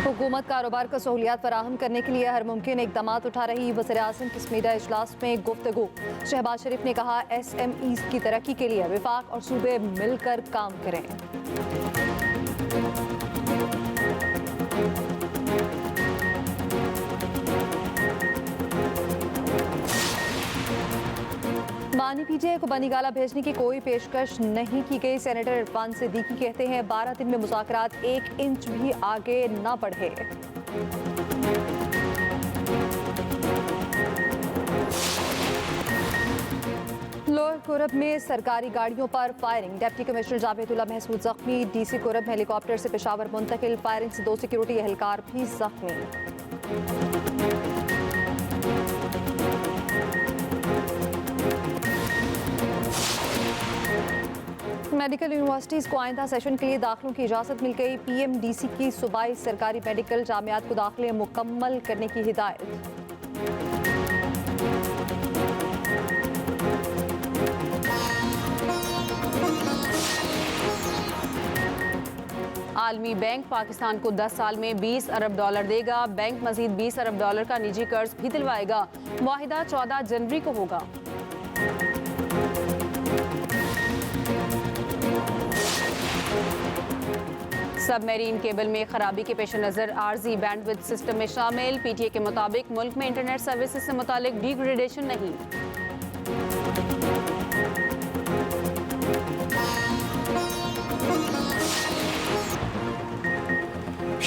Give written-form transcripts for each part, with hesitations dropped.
हुकूमत कारोबार को सहूलियात फराहम करने के लिए हर मुमकिन इकदाम उठा रही। वज़ीर-ए-आज़म की मीडिया इजलास में गुफ्तगू। शहबाज शरीफ ने कहा SMEs की तरक्की के लिए वफाक और सूबे मिलकर काम करें। बानी PTI को बनीगाला भेजने की कोई पेशकश नहीं की गई। सेनेटर इरफान सिद्दीकी कहते हैं 12 दिन में मुज़ाकरात 1 इंच भी आगे न बढ़े। लोअर कोरब में सरकारी गाड़ियों पर फायरिंग। डिप्टी कमिश्नर जावेदुल्लाह महसूद जख्मी। DC कोरब हेलीकॉप्टर से पेशावर मुंतकिल। फायरिंग से 2 सिक्योरिटी एहलकार भी जख्मी। मेडिकल यूनिवर्सिटीज़ को आइंदा सेशन के लिए दाखिलों की इजाज़त मिल गई। PMDC की सूबाई सरकारी मेडिकल जामियात को दाखिले मुकम्मल करने की हिदायत। आलमी बैंक पाकिस्तान को 10 साल में $20 अरब देगा। बैंक मजीद $20 अरब का निजी कर्ज भी दिलवाएगा। मुआहिदा 14 जनवरी को होगा। सबमरीन केबल में खराबी के पेश नज़र आर्जी बैंडविड्थ सिस्टम में शामिल। PTI के मुताबिक मुल्क में इंटरनेट सर्विसेज से मुतालिक डिग्रेडेशन नहीं।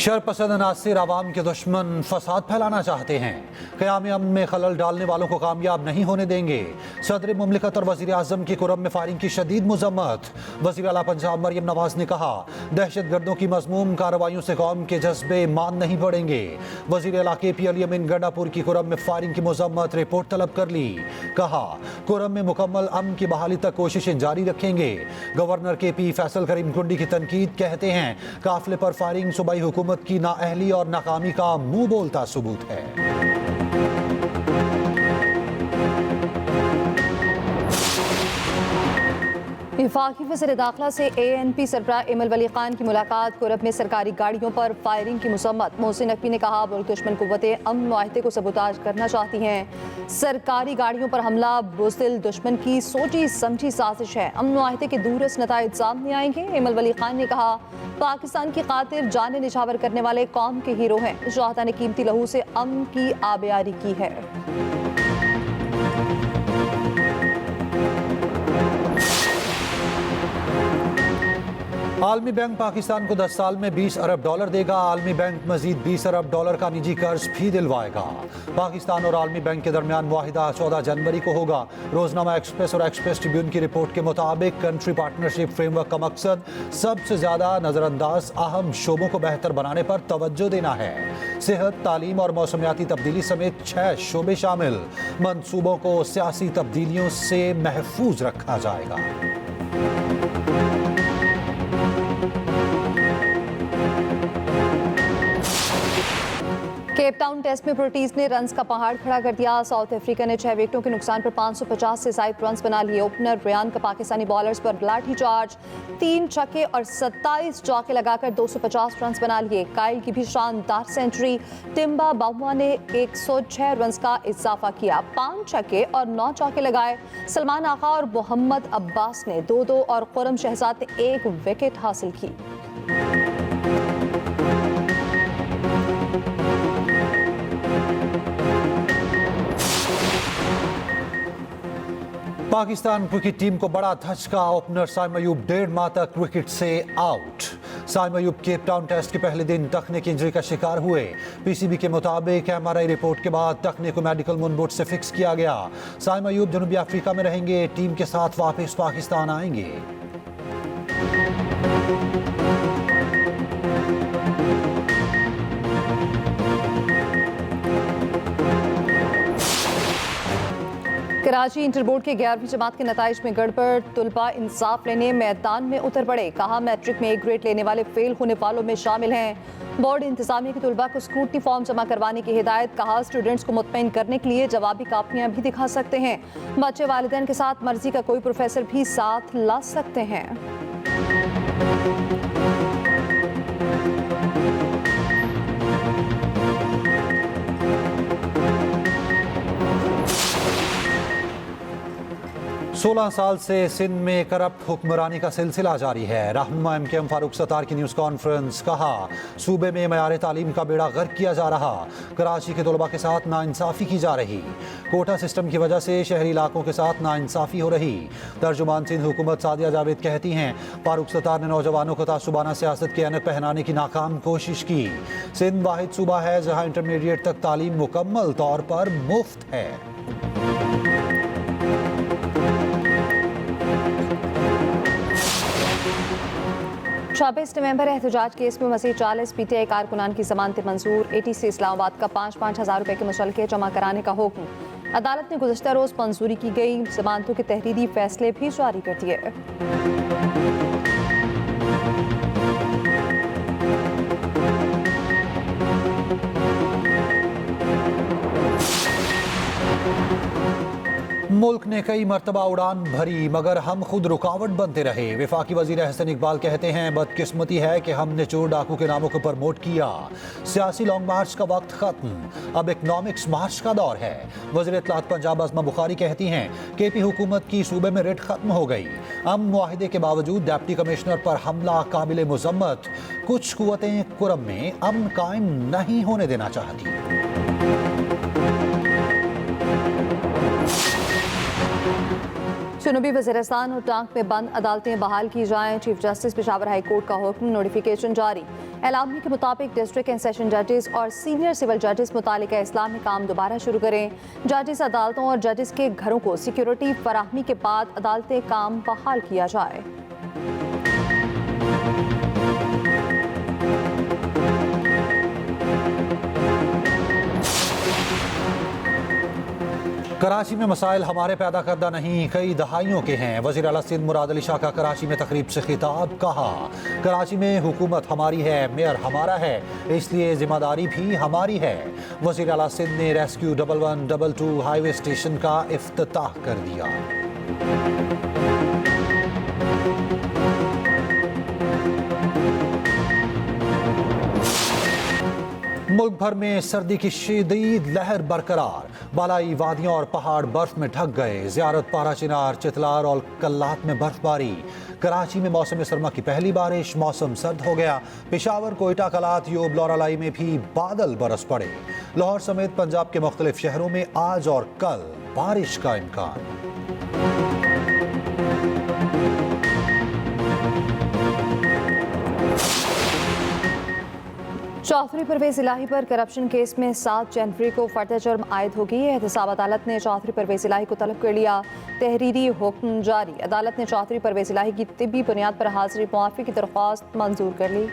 शरपसंद अनासिर आवाम के दुश्मन फसाद फैलाना चाहते हैं। क़याम अमन में खलल डालने वालों को कामयाब नहीं होने देंगे। सदर मुमलिकत और वज़ीर आज़म की कुरब में फायरिंग की शदीद मज़म्मत। वज़ीर आला पंजाब मरियम नवाज ने कहा दहशत गर्दों की मज़मूम कार्रवाइयों से कौम के जज्बे मान नहीं पड़ेंगे। वज़ीर आला KP अली अमीन गंडापुर की कुरब में फायरिंग की मज़म्मत रिपोर्ट तलब कर ली। कहा कुरब में मुकम्मल अमन की बहाली तक कोशिशें जारी रखेंगे। गवर्नर KP फैसल करीम कुंडी की तनकीद। कहते हैं काफिले पर फायरिंग सूबाई हुकूमत की नाअहली और नाकामी का मुंह बोलता सबूत है। वफाकी वज़ीर दाखिला से ANP सरबराह इमल वली खान की मुलाकात। कुरब में सरकारी गाड़ियों पर फायरिंग की मज़म्मत। मोहसिन नकवी ने कहा मुल्क दुश्मन कुव्वतें अमन मुआहिदे को सबूताज करना चाहती हैं। सरकारी गाड़ियों पर हमला बुज़दिल दुश्मन की सोची समझी साजिश है। अमन मुआहिदे के दूरस नताइज सामने आएंगे। इमल वली खान ने कहा पाकिस्तान की खातिर जाने निछावर करने वाले कौम के हीरो हैं। शहादा ने कीमती लहू से अमन की आबियारी की है। आलमी बैंक पाकिस्तान को 10 साल में $20 अरब देगा। आलमी बैंक मजीद $20 अरब का निजी कर्ज भी दिलवाएगा। पाकिस्तान और आलमी बैंक के दरमियान मुआहिदा 14 जनवरी को होगा। रोजनामा एक्सप्रेस और एक्सप्रेस ट्रिब्यून की रिपोर्ट के मुताबिक कंट्री पार्टनरशिप फ्रेमवर्क का मकसद सबसे ज्यादा नजरअंदाज अहम शोबों को बेहतर बनाने पर तवज्जो देना है। सेहत, तालीम और मौसमियाती तब्दीली समेत 6 शोबे शामिल। मंसूबों को सियासी तब्दीलियों से महफूज रखा जाएगा। केप टाउन टेस्ट में प्रोटीज ने रन्स का पहाड़ खड़ा कर दिया। साउथ अफ्रीका ने 6 विकेटों के नुकसान पर 550 से ज्यादा रन्स बना लिए। ओपनर रेयान का पाकिस्तानी बॉलर्स पर लाठी चार्ज। 3 छक्के और 27 चौके लगाकर 250 रन्स बना लिए। काइल की भी शानदार सेंचुरी। टिम्बा बाउआ ने 106 रन्स का इजाफा किया। 5 छक्के और 9 चौके लगाए। सलमान आगा और मोहम्मद अब्बास ने 2-2 और खुरम शहजाद ने 1 विकेट हासिल की। पाकिस्तान क्रिकेट टीम को बड़ा धचका। ओपनर साइम अयूब 1.5 माह तक क्रिकेट से out. Saim Ayub Cape Town test के पहले दिन टखने की इंजरी का शिकार हुए। PCB के मुताबिक MRI रिपोर्ट के बाद टखने को मेडिकल मुनबुट से फिक्स किया गया। साइम अयूब जनूबी अफ्रीका में रहेंगे। टीम के साथ वापस पाकिस्तान आएंगे। कराची इंटर बोर्ड के 11वीं जमात के नताइज में गड़बड़। तुलबा इंसाफ लेने मैदान में उतर पड़े। कहा मैट्रिक में A ग्रेड लेने वाले फेल होने वालों में शामिल हैं। बोर्ड इंतजामिया की तुलबा को स्क्रूटनी फॉर्म जमा करवाने की हिदायत। कहा स्टूडेंट्स को मुतमईन करने के लिए जवाबी कापियां भी दिखा सकते हैं। बच्चे वालिदैन के साथ मर्जी का कोई प्रोफेसर भी साथ ला सकते हैं। 16 साल से सिंध में करप्ट हुक्मरानी का सिलसिला जारी है। रहनुमा MKM फारूक सत्तार की न्यूज़ कॉन्फ्रेंस, कहा सूबे में मयार तालीम का बेड़ा गर्क किया जा रहा, कराची के तलबा के साथ नाइंसाफ़ी की जा रही, कोटा सिस्टम की वजह से शहरी इलाकों के साथ नाइंसाफ़ी हो रही। तर्जुमान सिंध हुकूमत सादिया जावेद कहती हैं फारूक सत्तार ने नौजवानों को तासुबाना सियासत की ऐनक पहनाने की नाकाम कोशिश की। सिंध वाहिद सूबा है जहाँ इंटरमीडिएट तक तालीम मुकम्मल तौर पर मुफ्त है। छब्बीस नवंबर एहतजाज केस में मज़ीद 40 PTI कारकुनान की जमानतें मंजूर। ATC इस्लामाबाद का 5-5 हज़ार रुपये के मुचलके जमा कराने का हुक्म। अदालत ने गुज़श्ता रोज़ मंजूरी की गई जमानतों के तहरीरी फैसले भी जारी कर दिए। मुल्क ने कई मरतबा उड़ान भरी मगर हम खुद रुकावट बनते रहे। वफाकी वजीर अहसन इकबाल कहते हैं बदकिस्मती है कि हमने चोर डाकू के नामों को प्रमोट किया। सियासी लॉन्ग मार्च का वक्त खत्म, अब इकनॉमिक्स मार्च का दौर है। वज़ीर इत्तलात पंजाब अज़मा बुखारी कहती हैं KP हुकूमत की सूबे में रिट खत्म हो गई। अमन मुआहिदे के बावजूद डिप्टी कमिश्नर पर हमला काबिल मुज़म्मत। कुछ कुव्वतें कुरम में अमन कायम नहीं होने देना चाहती। जनूबी वज़ीरिस्तान और टांग में बंद अदालतें बहाल की जाएं। Chief justice Peshawar high court का हुक्म, नोटिफिकेशन जारी। एलामी के मुताबिक डिस्ट्रिक्ट एंड सेशन जजेस और सीनियर सिविल जजेस मुतालिका इस्लामी काम दोबारा शुरू करें। जजेस अदालतों और जजेस के घरों को सिक्योरिटी फराहमी के बाद अदालतें काम बहाल किया जाए। कराची में मसाइल हमारे पैदा करदा नहीं, कई दहाइयों के हैं। वज़ीर आला सिंध मुराद अली शाह का कराची में तकरीब से खिताब, कहा कराची में हुकूमत हमारी है, मेयर हमारा है, इसलिए जिम्मेदारी भी हमारी है। वज़ीर आला सिंध ने रेस्क्यू 1112 हाईवे स्टेशन का इफ्तिताह कर दिया। मुल्क भर में सर्दी की शदीद लहर बरकरार, बालाई वादियों और पहाड़ बर्फ में ढक गए। ज़ियारत, पारा चिनार, चितलार और कल्लात में बर्फबारी। कराची में मौसम सरमा की पहली बारिश, मौसम सर्द हो गया। पेशावर, कोयटा, कलात, योब, लौरालाई में भी बादल बरस पड़े। लाहौर समेत पंजाब के मुख्तलिफ शहरों में आज और कल बारिश का इम्कान। चौधरी परवेज इलाही पर करप्शन केस में 7 जनवरी को फर्द जुर्म आयद होगी। एहतसाब अदालत ने चौधरी परवेज इलाही को तलब कर लिया। तहरीरी हुक्म जारी। अदालत ने चौधरी परवेज इलाही की तिब्बी बुनियाद पर हाजिरी मुआफ़ी की दरख्वास्त मंजूर कर ली।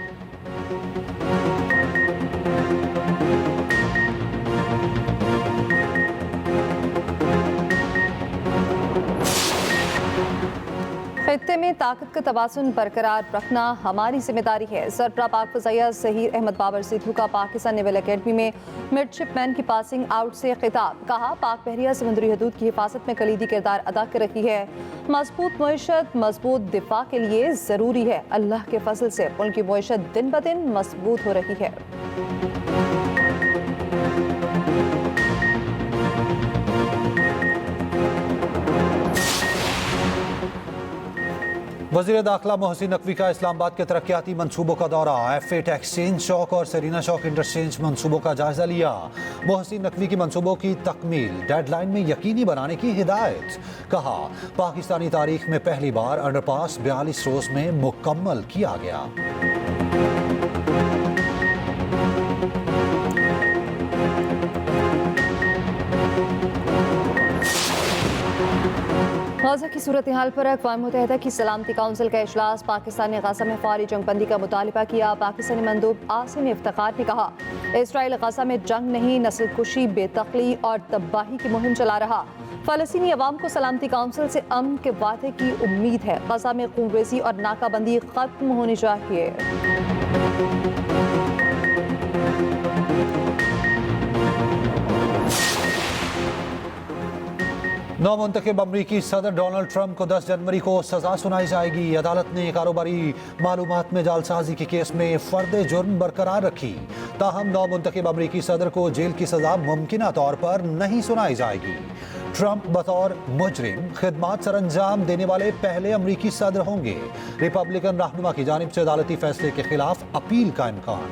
खित्ते में ताकत का तवाज़ुन बरकरार रखना हमारी जिम्मेदारी है। सरबराह पाक फ़ज़ाइया ज़हीर अहमद बाबर सिद्धू का पाकिस्तान नेवल अकेडमी में मिडशिपमैन की पासिंग आउट से खिताब, कहा पाक बहरिया समुद्री हदूद की हिफाजत में कलीदी किरदार अदा कर रही है। मजबूत मईशत मजबूत दिफा के लिए ज़रूरी है। अल्लाह के फजल से मुल्क की मईशत दिन ब दिन मजबूत हो रही है। वज़ीर दाखिला मोहसिन नकवी का इस्लामाबाद के तरक्याती मंसूबों का दौरा। F8 एक्सचेंज चौक और सरीना चौक इंटरचेंज मंसूबों का जायजा लिया। मोहसिन नकवी की मंसूबों की तकमील डेडलाइन में यकीनी बनाने की हिदायत। कहा पाकिस्तानी तारीख में पहली बार अंडरपास 42 रोज में मुकम्मल किया गया। गाज़ा की सूरत हाल पर अक़वाम मुत्तहिदा की सलामती काउंसिल का इजलास। पाकिस्तान ने गाज़ा में फौरी जंगबंदी का मुतालिबा किया। पाकिस्तानी मंदूब आसिम इफ्तिखार ने कहा इसराइल गाज़ा में जंग नहीं, नस्ल कुशी, बेदखली और तबाही की मुहिम चला रहा। फ़लस्तीनी अवाम को सलामती काउंसिल से अमन के वादे की उम्मीद है। गाज़ा में खूनरेज़ी और नाकाबंदी ख़त्म होनी चाहिए। नौमुंतखब अमरीकी सदर डोनाल्ड ट्रंप को 10 जनवरी को सजा सुनाई जाएगी। अदालत ने कारोबारी मालूमात में जालसाजी के केस में फर्द जुर्म बरकरार रखी। ताहम नौमुंतखब अमरीकी सदर को जेल की सजा मुमकिना तौर पर नहीं सुनाई जाएगी। ट्रंप बतौर मुजरिम खिदमात सरंजाम देने वाले पहले अमरीकी सदर होंगे। रिपब्लिकन रहनुमा की जानिब से अदालती फैसले के खिलाफ अपील का इम्कान।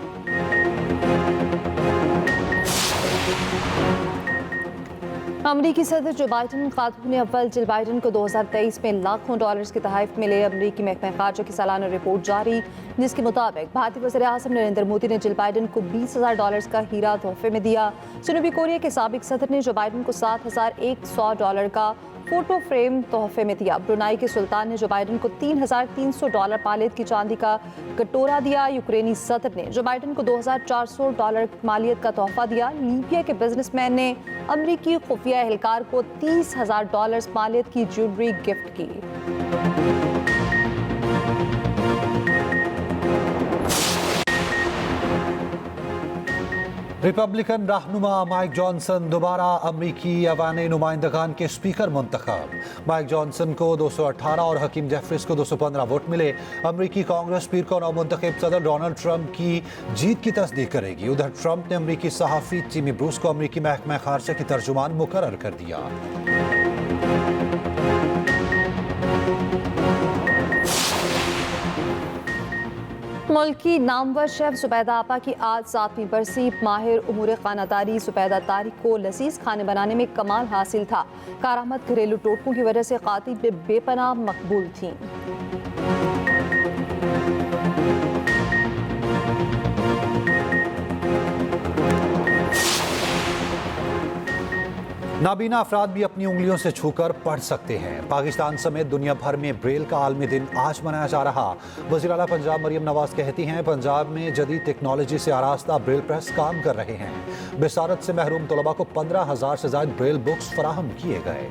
अमरीकी सदर जो बाइडन खातून अव्वल जिल बाइडन को 2023 में लाखों डॉलर्स की तहफ़ मिले। अमरीकी महकमा खारजा की सालाना रिपोर्ट जारी, जिसके मुताबिक भारतीय वज़ीर आज़म नरेंद्र मोदी ने जिल बाइडन को $20,000 का हीरा तोहफे में दिया। जनूबी कोरिया के साबिक सदर ने जो बाइडन को $7,100 का फोटो फ्रेम तोहफे में दिया। ब्रुनाई के सुल्तान ने जो बाइडन को $3,300 मालियत की चांदी का कटोरा दिया। यूक्रेनी सदर ने जो बाइडन को $2,400 मालियत का तोहफा दिया। लीबिया के बिजनेसमैन ने अमरीकी खुफिया एहलकार को $30,000 मालियत की ज्वेलरी गिफ्ट की। रिपब्लिकन रहनुमा माइक जॉनसन दोबारा अमरीकी अवानी नुमाइंदगान के स्पीकर मुंतखब। माइक जॉनसन को 218 और हकीम जेफरीज को 215 वोट मिले। अमरीकी कांग्रेस पीर को नौमुंतखब सदर डोनाल्ड ट्रंप की जीत की तस्दीक करेगी। उधर ट्रंप ने अमरीकी सहाफ़ी टिमी ब्रूस को अमरीकी महकमा खारजा की तर्जुमान मुकर्रर कर दिया। मुल्क की नामवर शेफ जुबैदा आपा की आज 7वीं बरसी। माहिर उमूर खानादारी जुबैदा तारिक को लजीज खाने बनाने में कमाल हासिल था। कारआमद घरेलू टोटकों की वजह से खातिब में बेपनाह मकबूल थीं। नाबीना अफराद भी अपनी उंगलियों से छूकर पढ़ सकते हैं। पाकिस्तान समेत दुनिया भर में ब्रेल का आलमी दिन आज मनाया जा रहा। वज़ीर आला पंजाब मरियम नवाज कहती हैं, पंजाब में जदीद टेक्नोलॉजी से आरास्ता ब्रेल प्रेस काम कर रहे हैं। बिसारत से महरूम तलबा को 15,000 से ज़ायद ब्रेल बुक्स फराहम किए गए।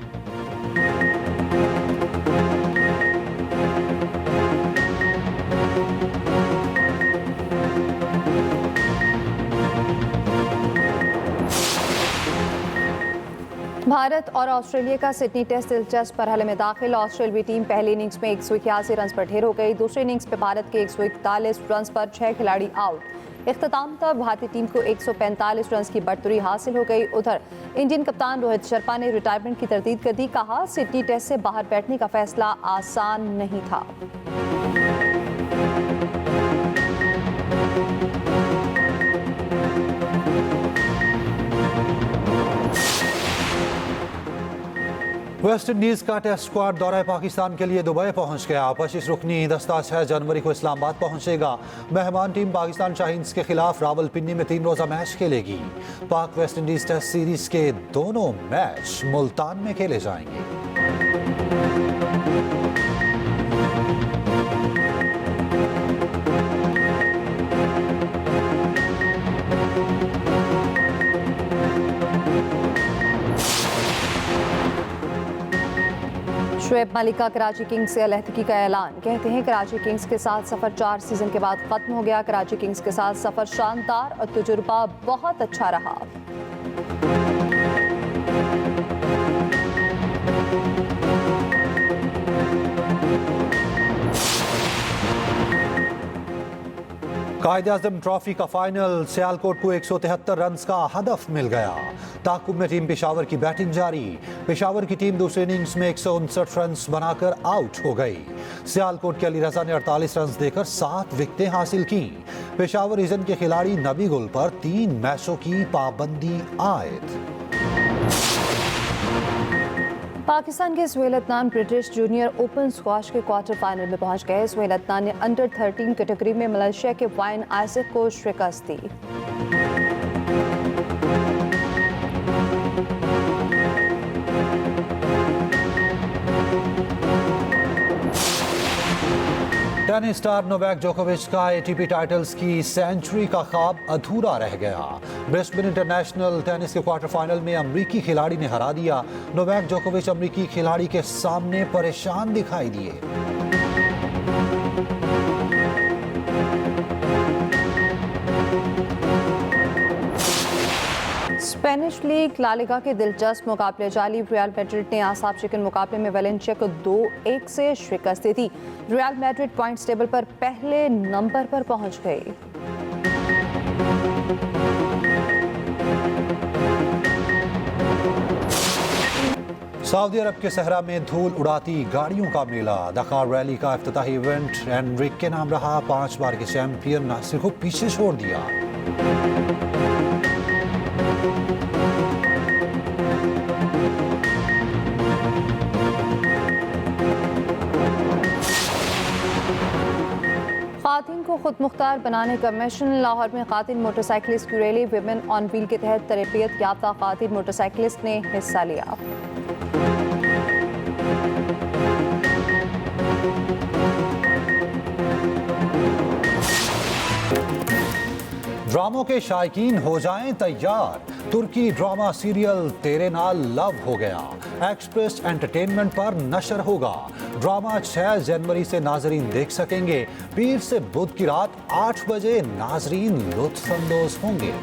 भारत और ऑस्ट्रेलिया का सिडनी टेस्ट दिलचस्प मरहले में दाखिल। ऑस्ट्रेलियाई टीम पहली इनिंग्स में 181 रन पर ढेर हो गई। दूसरी इनिंग्स में भारत के 141 रन पर 6 खिलाड़ी आउट। इख्तिताम तक भारतीय टीम को 145 रन की बढ़तरी हासिल हो गई। उधर इंडियन कप्तान रोहित शर्मा ने रिटायरमेंट की तरदीद कर दी। कहा, सिडनी टेस्ट से बाहर बैठने का फैसला आसान नहीं था। वेस्ट इंडीज का टेस्ट स्क्वाड दौरे पाकिस्तान के लिए दुबई पहुंच गया। 25 रुकनी दस्ता 6 जनवरी को इस्लामाबाद पहुंचेगा। मेहमान टीम पाकिस्तान शाहीन्स के खिलाफ रावलपिंडी में 3 रोजा मैच खेलेगी। पाक वेस्ट इंडीज टेस्ट सीरीज के दोनों मैच मुल्तान में खेले जाएंगे। शुएब मलिक का कराची किंग्स से अलहदगी का ऐलान। कहते हैं, कराची किंग्स के साथ सफर 4 सीजन के बाद खत्म हो गया। कराची किंग्स के साथ सफर शानदार और तजुर्बा बहुत अच्छा रहा। कायद-ए-आज़म ट्रॉफी का फाइनल, सियालकोट को 173 रन का हदफ मिल गया। ताकुब में टीम पेशावर की बैटिंग जारी। पेशावर की टीम दूसरी इनिंग्स में 159 रन बनाकर आउट हो गई। सियालकोट के अली रजा ने 48 रन देकर 7 विकेटें हासिल की। पेशावर रीजन के खिलाड़ी नबी गुल पर 3 मैचों की पाबंदी आयद। पाकिस्तान के Suhail Adnan British junior open squash के क्वार्टर फाइनल में पहुंच गए। सुहेल अदनान ने अंडर 13 कैटेगरी में मलेशिया के वाइन आइजक को शिकस्त दी। टेनिस स्टार नोवाक जोकोविच का एटीपी टाइटल्स की सेंचुरी का ख्वाब अधूरा रह गया। ब्रिस्बेन इंटरनेशनल टेनिस के क्वार्टर फाइनल में अमरीकी खिलाड़ी ने हरा दिया। नोवाक जोकोविच अमरीकी खिलाड़ी के सामने परेशान दिखाई दिए। स्पेनिश लीग ला लिगा के दिलचस्प मुकाबले जारी। रियल मैड्रिड ने आसाब चिकन मुकाबले में वेलेंसिया को 2-1 से शिकस्त दी थी। रियल मैड्रिड पॉइंट्स टेबल पर पहले नंबर पर पहुंच गई। सऊदी अरब के सहरा में धूल उड़ाती गाड़ियों का मेला। दखार रैली का इफ्तिताही इवेंट एनरिक के नाम रहा। 5 बार के चैंपियन नासिर को पीछे छोड़ दिया। खातिन को खुद मुख्तार बनाने का मिशन। लाहौर में खातिन मोटरसाइकिलिस्ट की रैली विमेन ऑन व्हील के तहत तरबियत याफ्ता खातिन मोटरसाइकिलिस्ट ने हिस्सा लिया। ड्रामों के शायकीन हो जाएं तैयार। तुर्की ड्रामा सीरियल तेरे नाल लव हो गया एक्सप्रेस एंटरटेनमेंट पर नशर होगा। ड्रामा 6 जनवरी से नाजरीन देख सकेंगे। पीर से बुध की रात 8 बजे नाजरीन लुत्फ अंदोज होंगे।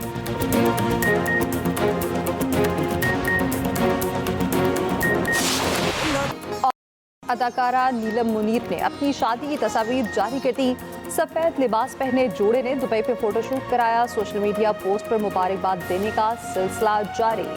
अदाकारा नीलम मुनीर ने अपनी शादी की तस्वीर जारी कर दी। सफेद लिबास पहने जोड़े ने दुबई पे फोटोशूट कराया। सोशल मीडिया पोस्ट पर मुबारकबाद देने का सिलसिला जारी।